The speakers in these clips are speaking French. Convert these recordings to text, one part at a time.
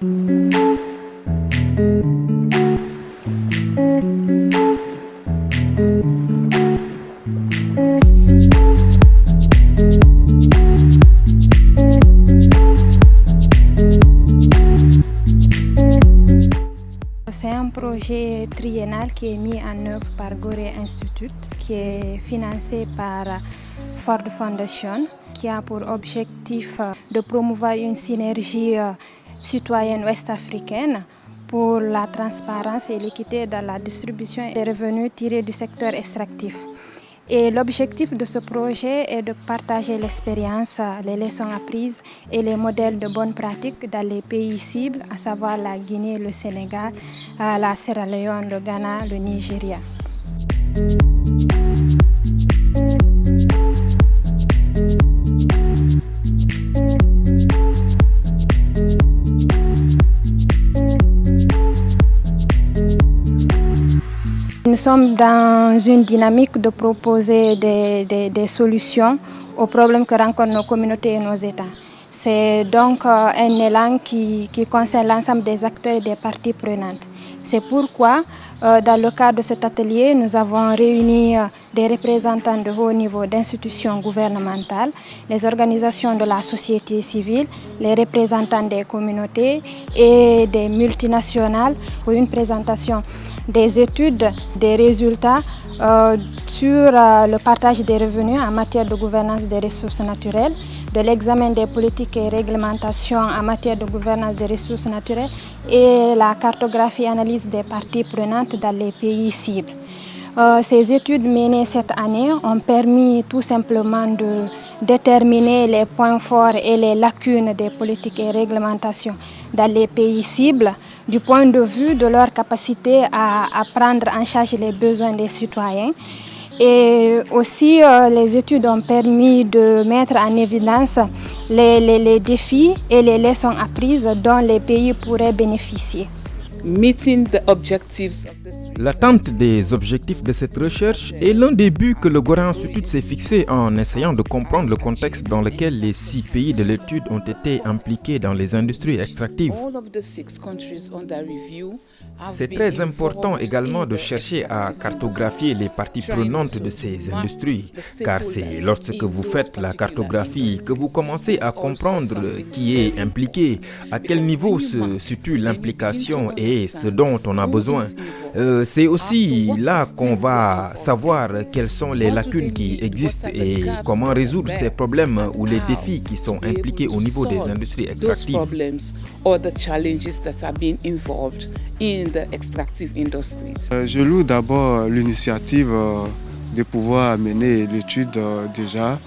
C'est un projet triennal qui est mis en œuvre par Gorée Institute, qui est financé par Ford Foundation, qui a pour objectif de promouvoir une synergie citoyenne ouest-africaine pour la transparence et l'équité dans la distribution des revenus tirés du secteur extractif. Et l'objectif de ce projet est de partager l'expérience, les leçons apprises et les modèles de bonnes pratiques dans les pays cibles, à savoir la Guinée, le Sénégal, la Sierra Leone, le Ghana, le Nigeria. Nous sommes dans une dynamique de proposer des solutions aux problèmes que rencontrent nos communautés et nos États. C'est donc un élan qui concerne l'ensemble des acteurs et des parties prenantes. C'est pourquoi, dans le cadre de cet atelier, nous avons réuni des représentants de haut niveau d'institutions gouvernementales, les organisations de la société civile, les représentants des communautés et des multinationales pour une présentation des études, des résultats sur le partage des revenus en matière de gouvernance des ressources naturelles, de l'examen des politiques et réglementations en matière de gouvernance des ressources naturelles et la cartographie et analyse des parties prenantes dans les pays cibles. Ces études menées cette année ont permis tout simplement de déterminer les points forts et les lacunes des politiques et réglementations dans les pays cibles, du point de vue de leur capacité à prendre en charge les besoins des citoyens. Et aussi, les études ont permis de mettre en évidence les défis et les leçons apprises dont les pays pourraient bénéficier. L'atteinte des objectifs de cette recherche est l'un des buts que le Gorée Institute s'est fixé en essayant de comprendre le contexte dans lequel les 6 pays de l'étude ont été impliqués dans les industries extractives. C'est très important également de chercher à cartographier les parties prenantes de ces industries, car c'est lorsque vous faites la cartographie que vous commencez à comprendre qui est impliqué, à quel niveau se situe l'implication et ce dont on a besoin. C'est aussi là qu'on va savoir quelles sont les lacunes qui existent et comment résoudre ces problèmes ou les défis qui sont impliqués au niveau des industries extractives. Je loue d'abord l'initiative de pouvoir amener l'étude déjà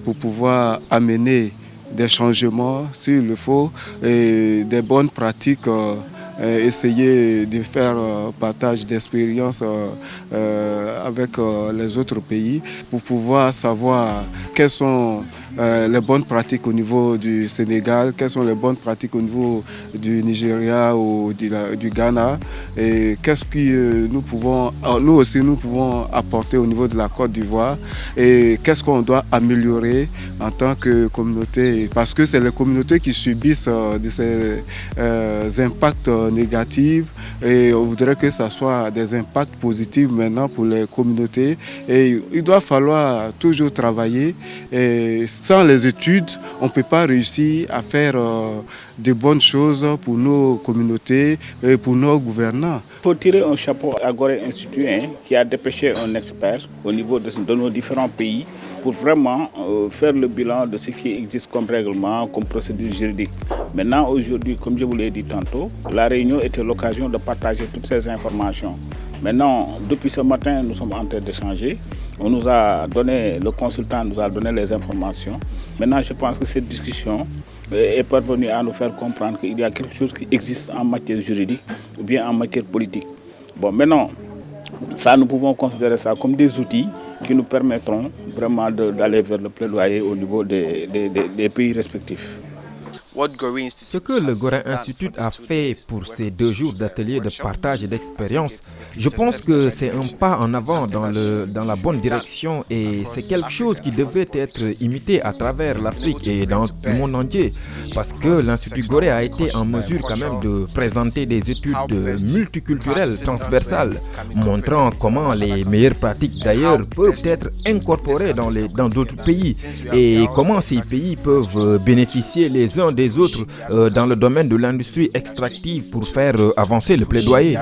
pour pouvoir amener des changements s'il le faut et des bonnes pratiques. Essayer de faire partage d'expériences avec les autres pays pour pouvoir savoir quelles sont les bonnes pratiques au niveau du Sénégal, quelles sont les bonnes pratiques au niveau du Nigeria ou du Ghana et qu'est-ce que nous aussi nous pouvons apporter au niveau de la Côte d'Ivoire et qu'est-ce qu'on doit améliorer en tant que communauté parce que c'est les communautés qui subissent de ces impacts négatifs et on voudrait que ça soit des impacts positifs maintenant pour les communautés et il doit falloir toujours travailler et sans les études, on ne peut pas réussir à faire de bonnes choses pour nos communautés et pour nos gouvernants. Il faut tirer un chapeau à Gorée Institute qui a dépêché un expert au niveau de nos différents pays pour vraiment faire le bilan de ce qui existe comme règlement, comme procédure juridique. Maintenant, aujourd'hui, comme je vous l'ai dit tantôt, la réunion était l'occasion de partager toutes ces informations. Maintenant, depuis ce matin, nous sommes en train d'échanger. Le consultant nous a donné les informations. Maintenant, je pense que cette discussion est parvenue à nous faire comprendre qu'il y a quelque chose qui existe en matière juridique ou bien en matière politique. Bon, maintenant, ça, nous pouvons considérer ça comme des outils qui nous permettront vraiment d'aller vers le plaidoyer au niveau des pays respectifs. Ce que le Gorée Institute a fait pour ces 2 jours d'ateliers de partage et d'expérience, je pense que c'est un pas en avant dans la bonne direction et c'est quelque chose qui devrait être imité à travers l'Afrique et dans le monde entier parce que l'Institut Gorée a été en mesure quand même de présenter des études multiculturelles transversales montrant comment les meilleures pratiques d'ailleurs peuvent être incorporées dans d'autres pays et comment ces pays peuvent bénéficier les uns des autres dans le domaine de l'industrie extractive pour faire avancer le plaidoyer.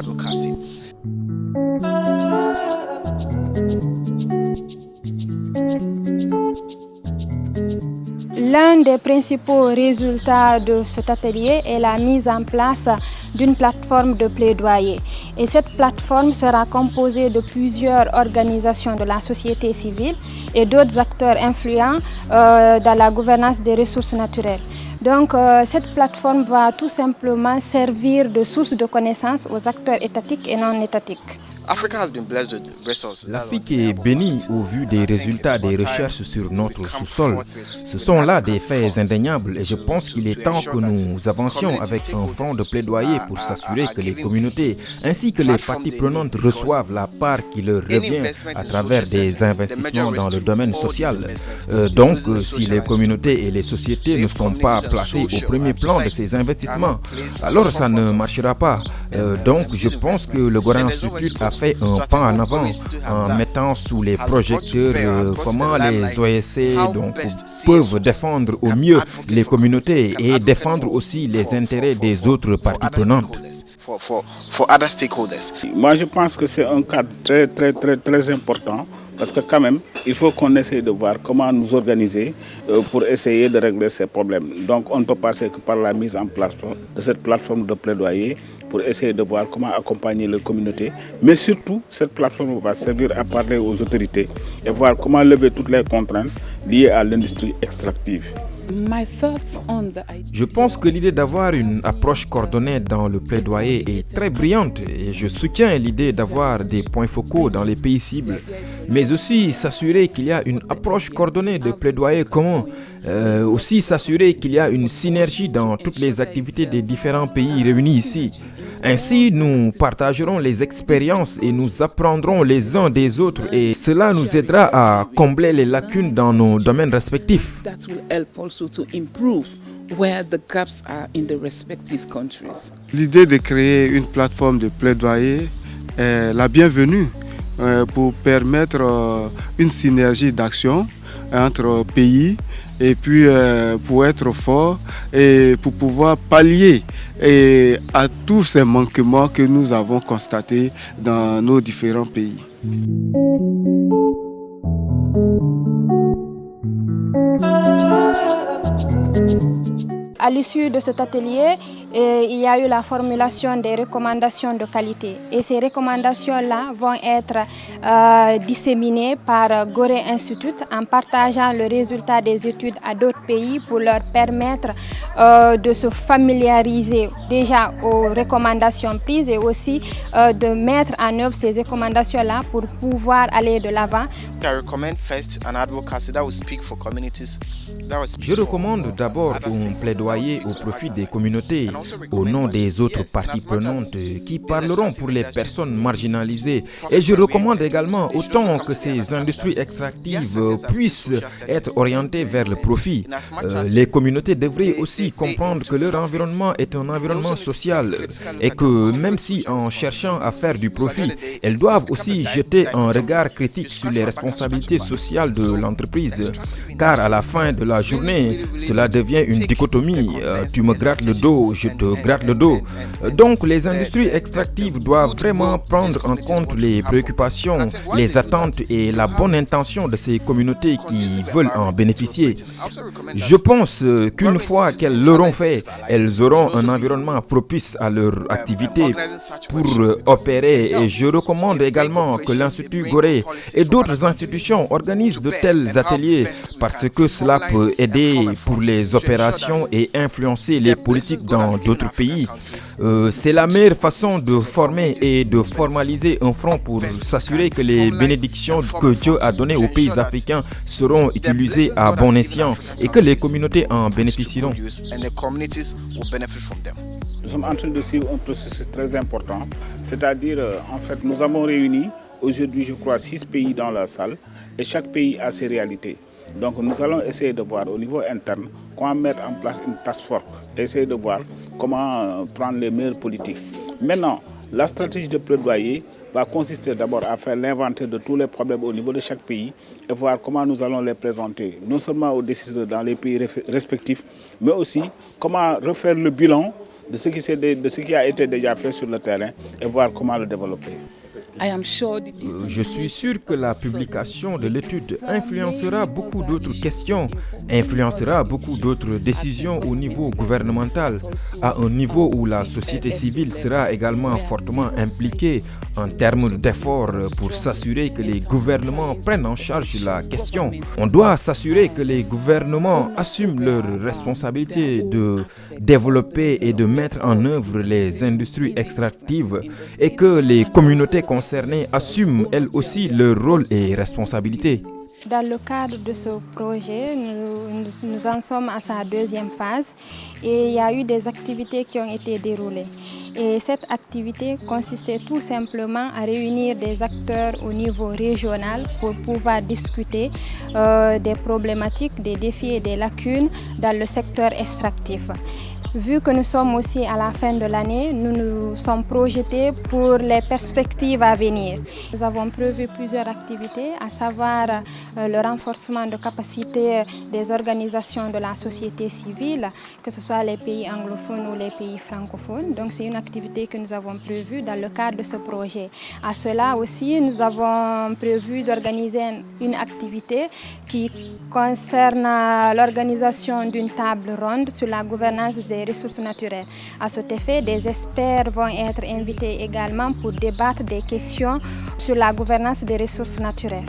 L'un des principaux résultats de cet atelier est la mise en place d'une plateforme de plaidoyer. Et cette plateforme sera composée de plusieurs organisations de la société civile et d'autres acteurs influents dans la gouvernance des ressources naturelles. Donc cette plateforme va tout simplement servir de source de connaissances aux acteurs étatiques et non étatiques. L'Afrique est bénie au vu des résultats des recherches sur notre sous-sol. Ce sont là des faits indéniables et je pense qu'il est temps que nous avancions avec un front de plaidoyer pour s'assurer que les communautés ainsi que les parties prenantes reçoivent la part qui leur revient à travers des investissements dans le domaine social. Donc, si les communautés et les sociétés ne sont pas placées au premier plan de ces investissements, alors ça ne marchera pas. Donc, je pense que le Gorée Institute a fait un pas en avant en mettant sous les projecteurs comment les OSC peuvent défendre au mieux les communautés et défendre aussi les intérêts des autres parties prenantes. Moi, je pense que c'est un cadre très important. Parce que quand même, il faut qu'on essaye de voir comment nous organiser pour essayer de régler ces problèmes. Donc on ne peut passer que par la mise en place de cette plateforme de plaidoyer pour essayer de voir comment accompagner les communautés. Mais surtout, cette plateforme va servir à parler aux autorités et voir comment lever toutes les contraintes liées à l'industrie extractive. Je pense que l'idée d'avoir une approche coordonnée dans le plaidoyer est très brillante et je soutiens l'idée d'avoir des points focaux dans les pays cibles, mais aussi s'assurer qu'il y a une approche coordonnée de plaidoyer commun, aussi s'assurer qu'il y a une synergie dans toutes les activités des différents pays réunis ici. Ainsi, nous partagerons les expériences et nous apprendrons les uns des autres et cela nous aidera à combler les lacunes dans nos domaines respectifs. L'idée de créer une plateforme de plaidoyer est la bienvenue pour permettre une synergie d'action entre pays et puis pour être fort et pour pouvoir pallier à tous ces manquements que nous avons constatés dans nos différents pays. À l'issue de cet atelier, il y a eu la formulation des recommandations de qualité. Et ces recommandations-là vont être disséminées par Gorée Institute en partageant le résultat des études à d'autres pays pour leur permettre de se familiariser déjà aux recommandations prises et aussi de mettre en œuvre ces recommandations-là pour pouvoir aller de l'avant. Je recommande d'abord un plaidoyer au profit des communautés, au nom des autres parties prenantes qui parleront pour les personnes marginalisées. Et je recommande également autant que ces industries extractives puissent être orientées vers le profit. Les communautés devraient aussi comprendre que leur environnement est un environnement social et que même si en cherchant à faire du profit, elles doivent aussi jeter un regard critique sur les responsabilités sociales de l'entreprise. Car à la fin de la journée, cela devient une dichotomie. Tu me grattes le dos, je te gratte le dos. Donc les industries extractives doivent vraiment prendre en compte les préoccupations, les attentes et la bonne intention de ces communautés qui veulent en bénéficier. Je pense qu'une fois qu'elles l'auront fait, elles auront un environnement propice à leur activité pour opérer. Et je recommande également que l'Institut Gorée et d'autres institutions organisent de tels ateliers parce que cela peut aider pour les opérations et influencer les politiques dans d'autres pays. C'est la meilleure façon de former et de formaliser un front pour s'assurer que les bénédictions que Dieu a données aux pays africains seront utilisées à bon escient et que les communautés en bénéficieront. Nous sommes en train de suivre un processus très important, c'est-à-dire en fait nous avons réuni aujourd'hui je crois 6 pays dans la salle et chaque pays a ses réalités. Donc nous allons essayer de voir au niveau interne comment mettre en place une task force, essayer de voir comment prendre les meilleures politiques. Maintenant, la stratégie de plaidoyer va consister d'abord à faire l'inventaire de tous les problèmes au niveau de chaque pays et voir comment nous allons les présenter, non seulement aux décideurs dans les pays respectifs, mais aussi comment refaire le bilan de ce qui a été déjà fait sur le terrain et voir comment le développer. Je suis sûr que la publication de l'étude influencera beaucoup d'autres questions, influencera beaucoup d'autres décisions au niveau gouvernemental, à un niveau où la société civile sera également fortement impliquée en termes d'efforts pour s'assurer que les gouvernements prennent en charge la question. On doit s'assurer que les gouvernements assument leurs responsabilités de développer et de mettre en œuvre les industries extractives et que les communautés concernées assument elles aussi leur rôle et responsabilités. Dans le cadre de ce projet, nous en sommes à sa deuxième phase et il y a eu des activités qui ont été déroulées. Et cette activité consistait tout simplement à réunir des acteurs au niveau régional pour pouvoir discuter des problématiques, des défis et des lacunes dans le secteur extractif. Vu que nous sommes aussi à la fin de l'année, nous nous sommes projetés pour les perspectives à venir. Nous avons prévu plusieurs activités, à savoir le renforcement de capacité des organisations de la société civile, que ce soit les pays anglophones ou les pays francophones. Donc c'est une activité que nous avons prévue dans le cadre de ce projet. À cela aussi, nous avons prévu d'organiser une activité qui concerne l'organisation d'une table ronde sur la gouvernance des ressources naturelles. À cet effet, des experts vont être invités également pour débattre des questions sur la gouvernance des ressources naturelles.